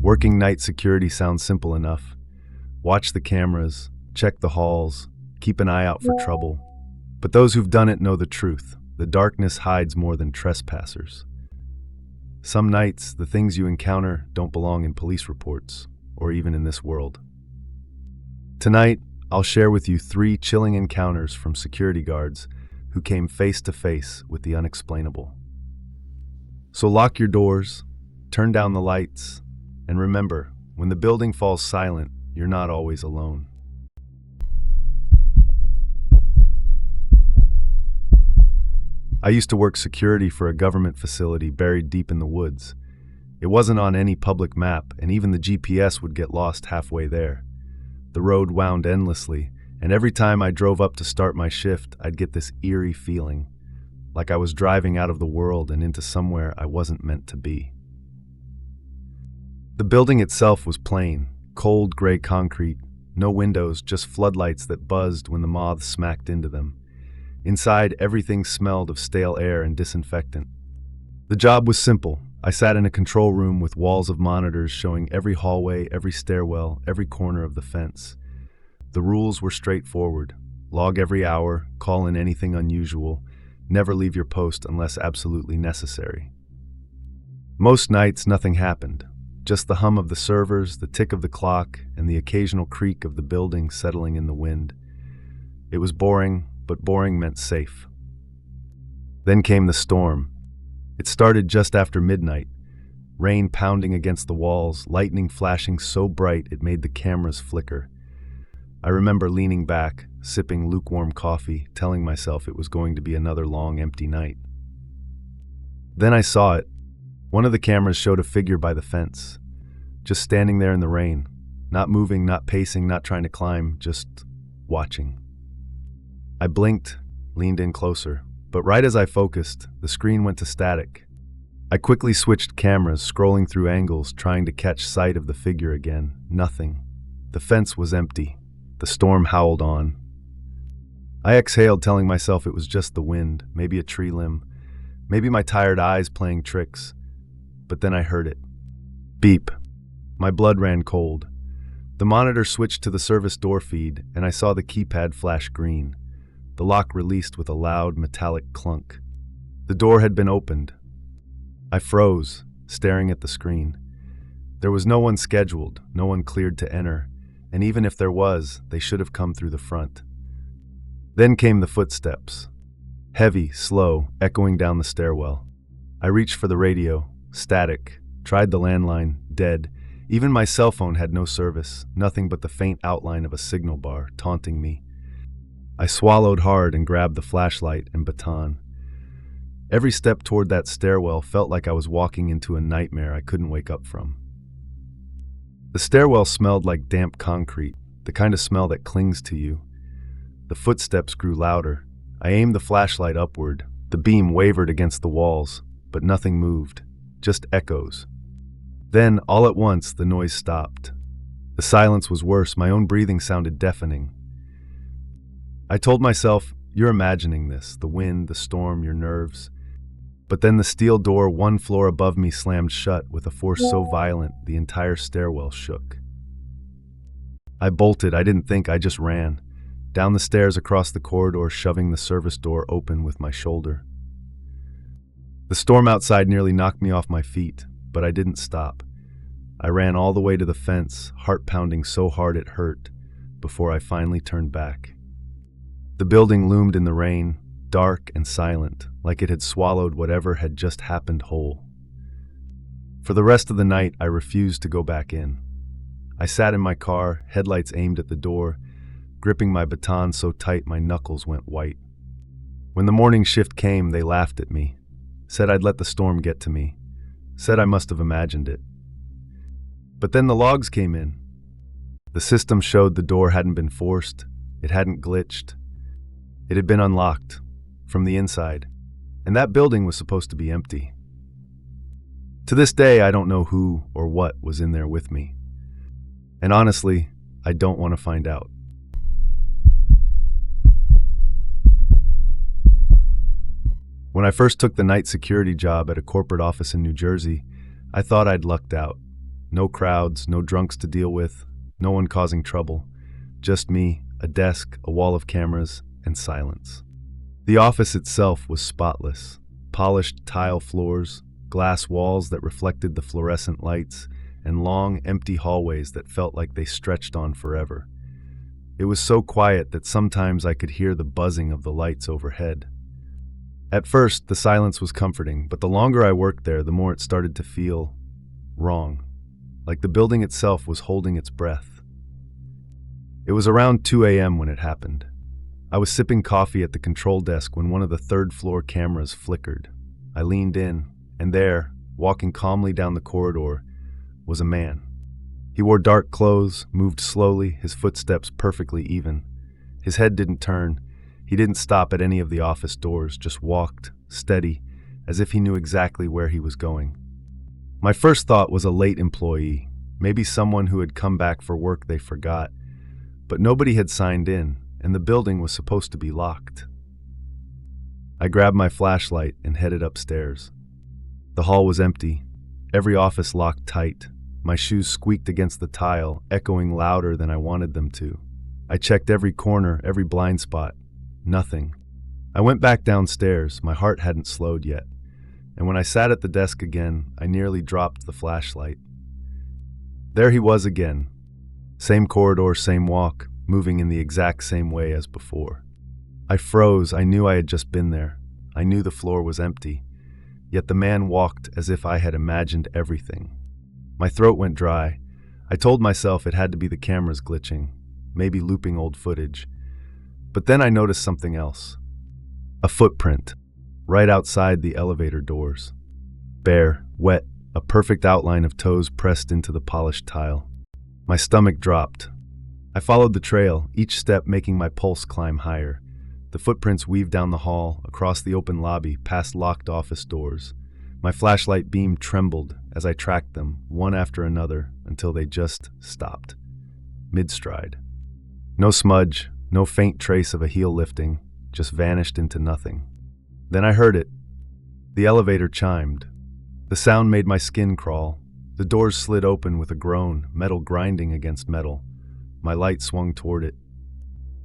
Working night security sounds simple enough. Watch the cameras, check the halls, keep an eye out for trouble. But those who've done it know the truth. The darkness hides more than trespassers. Some nights, the things you encounter don't belong in police reports, or even in this world. Tonight, I'll share with you 3 chilling encounters from security guards who came face to face with the unexplainable. So lock your doors, turn down the lights, and remember, when the building falls silent, you're not always alone. I used to work security for a government facility buried deep in the woods. It wasn't on any public map, and even the GPS would get lost halfway there. The road wound endlessly, and every time I drove up to start my shift, I'd get this eerie feeling, like I was driving out of the world and into somewhere I wasn't meant to be. The building itself was plain, cold gray concrete, no windows, just floodlights that buzzed when the moths smacked into them. Inside, everything smelled of stale air and disinfectant. The job was simple. I sat in a control room with walls of monitors showing every hallway, every stairwell, every corner of the fence. The rules were straightforward. Log every hour, call in anything unusual, never leave your post unless absolutely necessary. Most nights, nothing happened. Just the hum of the servers, the tick of the clock, and the occasional creak of the building settling in the wind. It was boring, but boring meant safe. Then came the storm. It started just after midnight, rain pounding against the walls, lightning flashing so bright it made the cameras flicker. I remember leaning back, sipping lukewarm coffee, telling myself it was going to be another long, empty night. Then I saw it. One of the cameras showed a figure by the fence, just standing there in the rain, not moving, not pacing, not trying to climb, just watching. I blinked, leaned in closer, but right as I focused, the screen went to static. I quickly switched cameras, scrolling through angles, trying to catch sight of the figure again. Nothing. The fence was empty. The storm howled on. I exhaled, telling myself it was just the wind, maybe a tree limb, maybe my tired eyes playing tricks. But then I heard it. Beep. My blood ran cold. The monitor switched to the service door feed, and I saw the keypad flash green. The lock released with a loud, metallic clunk. The door had been opened. I froze, staring at the screen. There was no one scheduled, no one cleared to enter, and even if there was, they should have come through the front. Then came the footsteps. Heavy, slow, echoing down the stairwell. I reached for the radio, static, tried the landline, dead. Even my cell phone had no service, nothing but the faint outline of a signal bar, taunting me. I swallowed hard and grabbed the flashlight and baton. Every step toward that stairwell felt like I was walking into a nightmare I couldn't wake up from. The stairwell smelled like damp concrete, the kind of smell that clings to you. The footsteps grew louder. I aimed the flashlight upward. The beam wavered against the walls, but nothing moved, just echoes. Then, all at once, the noise stopped. The silence was worse. My own breathing sounded deafening. I told myself, you're imagining this, the wind, the storm, your nerves. But then the steel door 1 floor above me slammed shut with a force so violent the entire stairwell shook. I bolted. I didn't think, I just ran. Down the stairs, across the corridor, shoving the service door open with my shoulder. The storm outside nearly knocked me off my feet, but I didn't stop. I ran all the way to the fence, heart pounding so hard it hurt, before I finally turned back. The building loomed in the rain, dark and silent, like it had swallowed whatever had just happened whole. For the rest of the night, I refused to go back in. I sat in my car, headlights aimed at the door, gripping my baton so tight my knuckles went white. When the morning shift came, they laughed at me, said I'd let the storm get to me, said I must have imagined it. But then the logs came in. The system showed the door hadn't been forced, it hadn't glitched. It had been unlocked, from the inside, and that building was supposed to be empty. To this day, I don't know who or what was in there with me. And honestly, I don't want to find out. When I first took the night security job at a corporate office in New Jersey, I thought I'd lucked out. No crowds, no drunks to deal with, no one causing trouble. Just me, a desk, a wall of cameras, and silence. The office itself was spotless. Polished tile floors, glass walls that reflected the fluorescent lights, and long, empty hallways that felt like they stretched on forever. It was so quiet that sometimes I could hear the buzzing of the lights overhead. At first, the silence was comforting, but the longer I worked there, the more it started to feel wrong, like the building itself was holding its breath. It was around 2 a.m. when it happened. I was sipping coffee at the control desk when one of the third-floor cameras flickered. I leaned in, and there, walking calmly down the corridor, was a man. He wore dark clothes, moved slowly, his footsteps perfectly even. His head didn't turn. He didn't stop at any of the office doors, just walked, steady, as if he knew exactly where he was going. My first thought was a late employee, maybe someone who had come back for work they forgot. But nobody had signed in, and the building was supposed to be locked. I grabbed my flashlight and headed upstairs. The hall was empty, every office locked tight. My shoes squeaked against the tile, echoing louder than I wanted them to. I checked every corner, every blind spot. Nothing. I went back downstairs. My heart hadn't slowed yet. And when I sat at the desk again, I nearly dropped the flashlight. There he was again. Same corridor, same walk, moving in the exact same way as before. I froze. I knew I had just been there. I knew the floor was empty. Yet the man walked as if I had imagined everything. My throat went dry. I told myself it had to be the cameras glitching, maybe looping old footage. But then I noticed something else. A footprint, right outside the elevator doors. Bare, wet, a perfect outline of toes pressed into the polished tile. My stomach dropped. I followed the trail, each step making my pulse climb higher. The footprints weaved down the hall, across the open lobby, past locked office doors. My flashlight beam trembled as I tracked them, one after another, until they just stopped. Mid-stride. No smudge, no faint trace of a heel lifting, just vanished into nothing. Then I heard it. The elevator chimed. The sound made my skin crawl. The doors slid open with a groan, metal grinding against metal. My light swung toward it.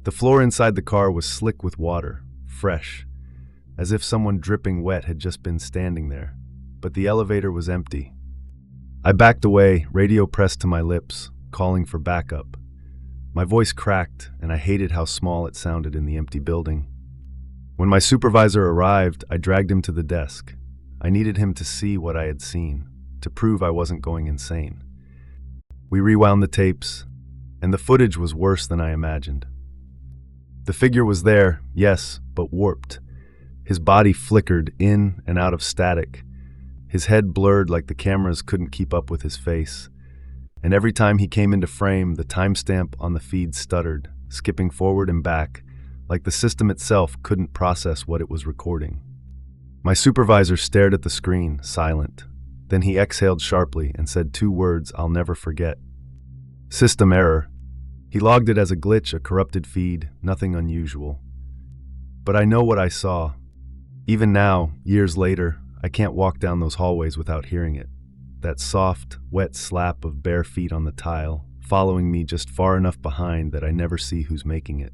The floor inside the car was slick with water, fresh, as if someone dripping wet had just been standing there. But the elevator was empty. I backed away, radio pressed to my lips, calling for backup. My voice cracked, and I hated how small it sounded in the empty building. When my supervisor arrived, I dragged him to the desk. I needed him to see what I had seen, to prove I wasn't going insane. We rewound the tapes, and the footage was worse than I imagined. The figure was there, yes, but warped. His body flickered in and out of static. His head blurred like the cameras couldn't keep up with his face. And every time he came into frame, the timestamp on the feed stuttered, skipping forward and back, like the system itself couldn't process what it was recording. My supervisor stared at the screen, silent. Then he exhaled sharply and said 2 words I'll never forget. System error. He logged it as a glitch, a corrupted feed, nothing unusual. But I know what I saw. Even now, years later, I can't walk down those hallways without hearing it. That soft, wet slap of bare feet on the tile, following me just far enough behind that I never see who's making it.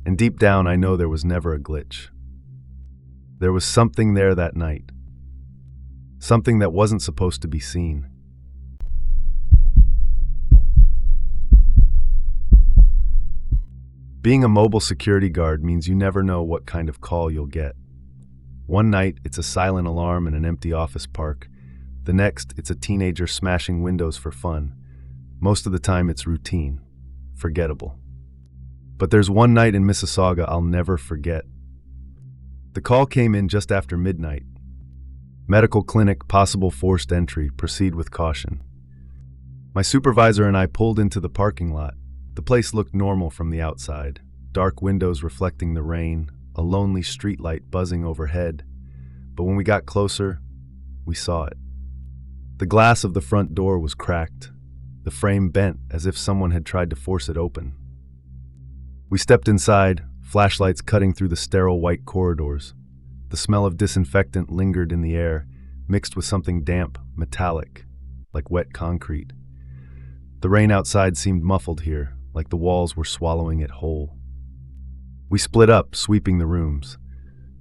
And deep down, I know there was never a glitch. There was something there that night. Something that wasn't supposed to be seen. Being a mobile security guard means you never know what kind of call you'll get. One night, it's a silent alarm in an empty office park. The next, it's a teenager smashing windows for fun. Most of the time, it's routine, forgettable. But there's one night in Mississauga I'll never forget. The call came in just after midnight. Medical clinic, possible forced entry, proceed with caution. My supervisor and I pulled into the parking lot. The place looked normal from the outside. Dark windows reflecting the rain, a lonely streetlight buzzing overhead. But when we got closer, we saw it. The glass of the front door was cracked, the frame bent as if someone had tried to force it open. We stepped inside, flashlights cutting through the sterile white corridors. The smell of disinfectant lingered in the air, mixed with something damp, metallic, like wet concrete. The rain outside seemed muffled here, like the walls were swallowing it whole. We split up, sweeping the rooms.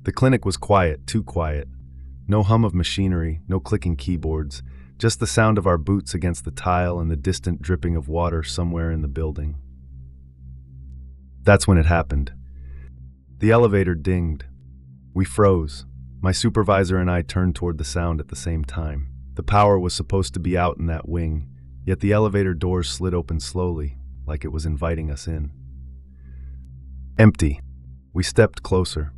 The clinic was quiet, too quiet. No hum of machinery, no clicking keyboards, just the sound of our boots against the tile and the distant dripping of water somewhere in the building. That's when it happened. The elevator dinged. We froze. My supervisor and I turned toward the sound at the same time. The power was supposed to be out in that wing, yet the elevator doors slid open slowly, like it was inviting us in. Empty. We stepped closer.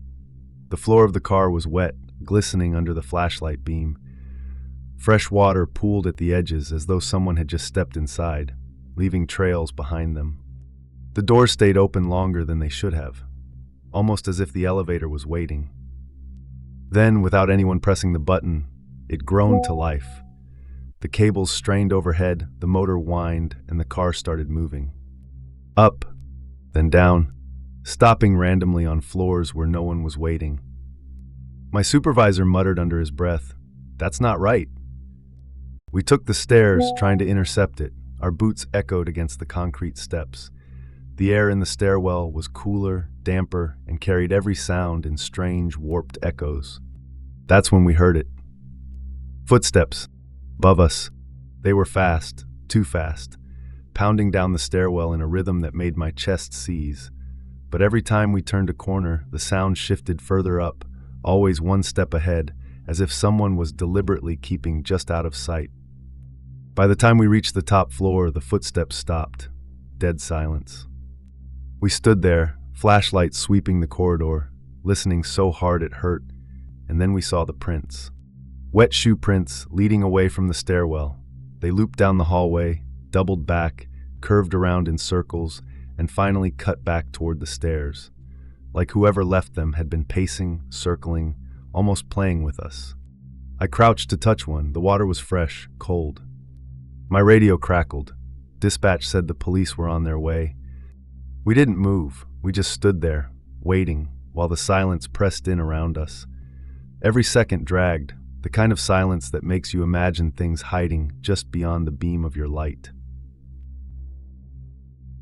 The floor of the car was wet, glistening under the flashlight beam. Fresh water pooled at the edges as though someone had just stepped inside, leaving trails behind them. The doors stayed open longer than they should have, almost as if the elevator was waiting. Then, without anyone pressing the button, it groaned to life. The cables strained overhead, the motor whined, and the car started moving. Up, then down, stopping randomly on floors where no one was waiting. My supervisor muttered under his breath, "That's not right." We took the stairs, trying to intercept it. Our boots echoed against the concrete steps. The air in the stairwell was cooler, damper, and carried every sound in strange, warped echoes. That's when we heard it. Footsteps. Above us. They were fast, too fast, pounding down the stairwell in a rhythm that made my chest seize. But every time we turned a corner, the sound shifted further up, always one step ahead, as if someone was deliberately keeping just out of sight. By the time we reached the top floor, the footsteps stopped. Dead silence. We stood there, flashlights sweeping the corridor, listening so hard it hurt, and then we saw the prints. Wet shoe prints leading away from the stairwell. They looped down the hallway, doubled back, curved around in circles, and finally cut back toward the stairs, like whoever left them had been pacing, circling, almost playing with us. I crouched to touch one. The water was fresh, cold. My radio crackled. Dispatch said the police were on their way. We didn't move. We just stood there, waiting, while the silence pressed in around us. Every second dragged, the kind of silence that makes you imagine things hiding just beyond the beam of your light.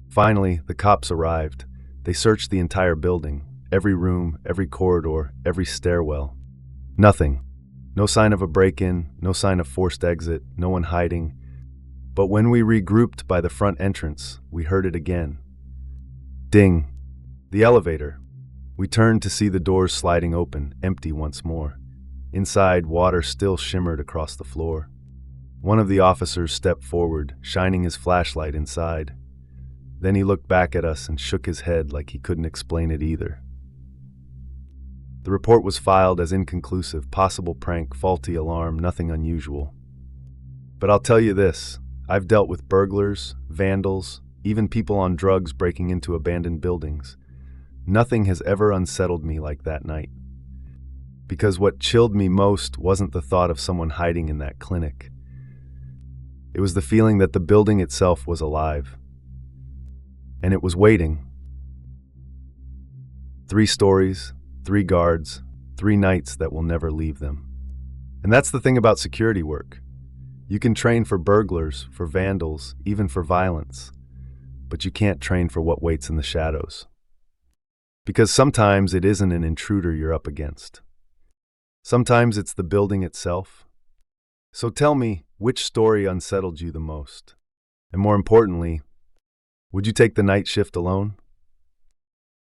Finally, the cops arrived. They searched the entire building, every room, every corridor, every stairwell. Nothing. No sign of a break-in, no sign of forced exit, no one hiding. But when we regrouped by the front entrance, we heard it again. Ding. The elevator. We turned to see the doors sliding open, empty once more. Inside, water still shimmered across the floor. One of the officers stepped forward, shining his flashlight inside. Then he looked back at us and shook his head like he couldn't explain it either. The report was filed as inconclusive, possible prank, faulty alarm, nothing unusual. But I'll tell you this, I've dealt with burglars, vandals, even people on drugs breaking into abandoned buildings. Nothing has ever unsettled me like that night. Because what chilled me most wasn't the thought of someone hiding in that clinic. It was the feeling that the building itself was alive. And it was waiting. 3 stories, 3 guards, 3 nights that will never leave them. And that's the thing about security work. You can train for burglars, for vandals, even for violence. But you can't train for what waits in the shadows. Because sometimes it isn't an intruder you're up against. Sometimes it's the building itself. So tell me, which story unsettled you the most? And more importantly, would you take the night shift alone?